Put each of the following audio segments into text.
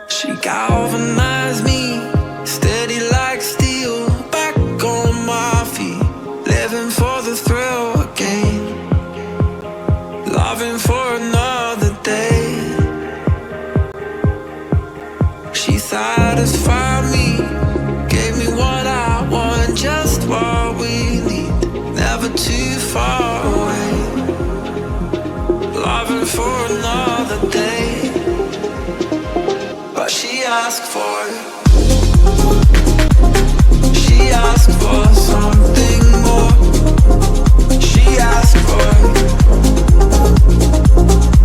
She galvanized me, steady like steel, back on my feet, living for the thrill again, loving for another day. She satisfied me, gave me what I want, just what we need, never too far away, loving for another day. But she asked for something more. She asked for,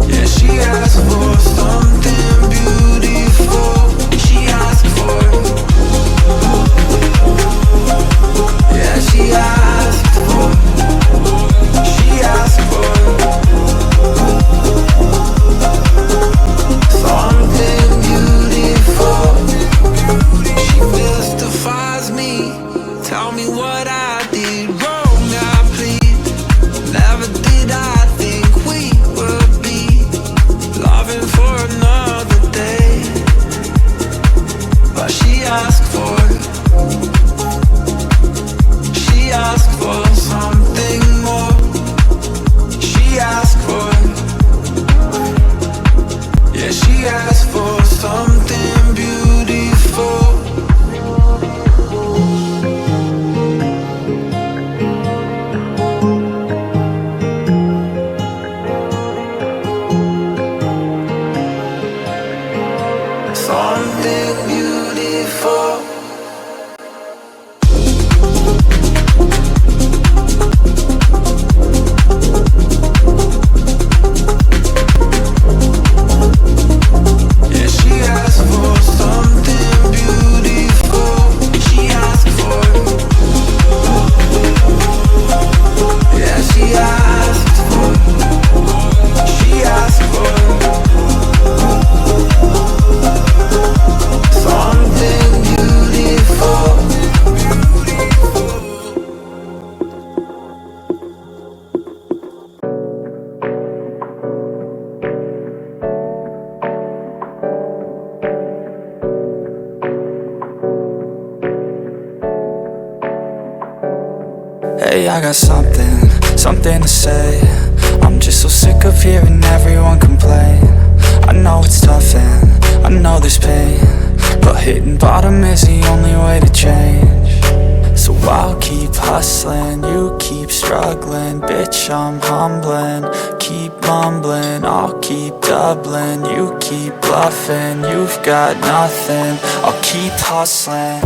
yeah, she asked for something beautiful. She asked for, yeah, she asked for, she asked for something beautiful. She mystifies me, tell me what I did wrong, I plead. Never did I think we would be loving for another day. But she asked for something more. She asked for, yeah, she asked for something beautiful. Something beautiful. Yeah, she asked for something beautiful. She asked for, yeah, she asked for, she asked for something beautiful. Hey, I got something to say. I'm just so sick of hearing everyone complain. I know it's tough and I know there's pain, but hitting bottom is the only way to change. So I'll keep hustling, you keep struggling. Bitch, I'm humbling, keep mumbling. I'll keep doubling, you keep bluffing. You've got nothing, I'll keep hustling.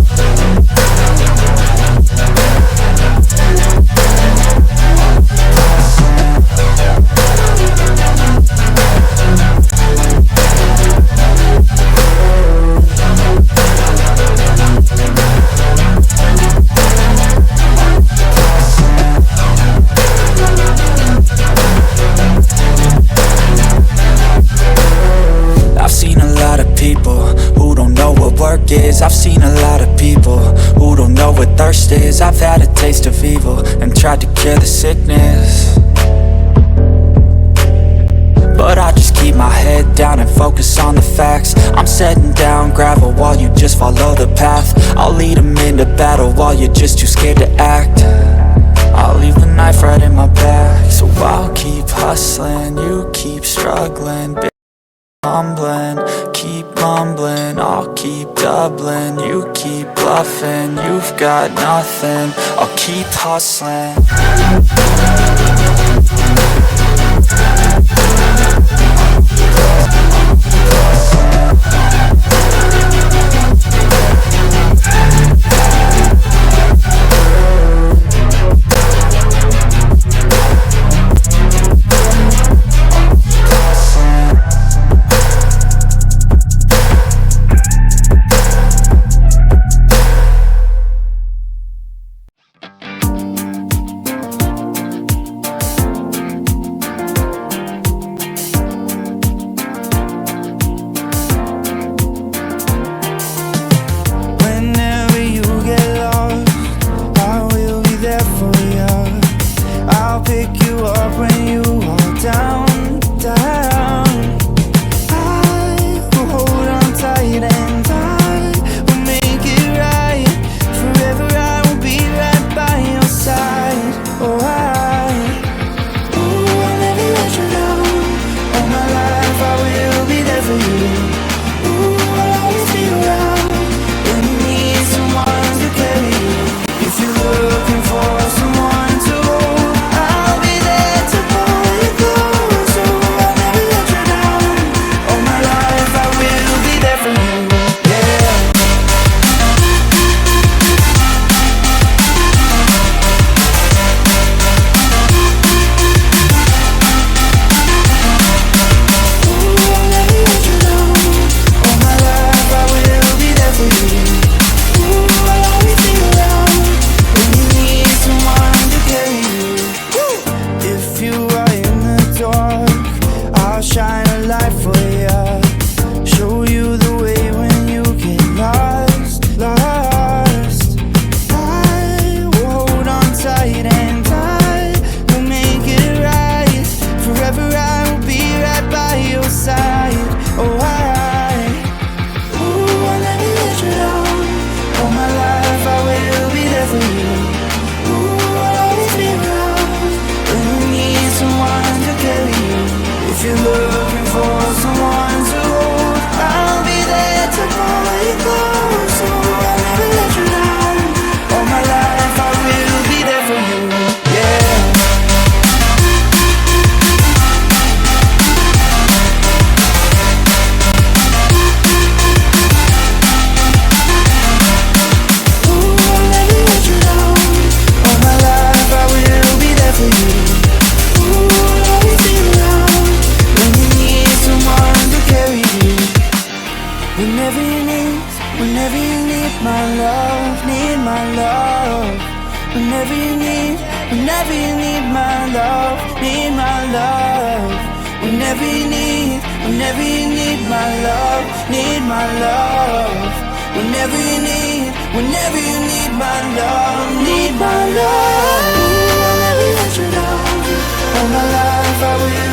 I've seen a lot of people who don't know what work is. I've seen a lot of people who don't know what thirst is. I've had a taste of evil and tried to cure the sickness, but I just keep my head down and focus on the facts. I'm setting down gravel while you just follow the path. I'll lead them into battle while you're just too scared to act. I'll leave the knife right in my back. So I'll keep hustling, you keep struggling. Mumbling, keep mumbling. I'll keep doubling, you keep bluffing. You've got nothing, I'll keep hustling. Whenever you need my love, need my love. Whenever you need my love, need my love. Whenever you need my love, need my love. Whenever you need my love, need my love. Ooh, I'll never let you down. All my life I will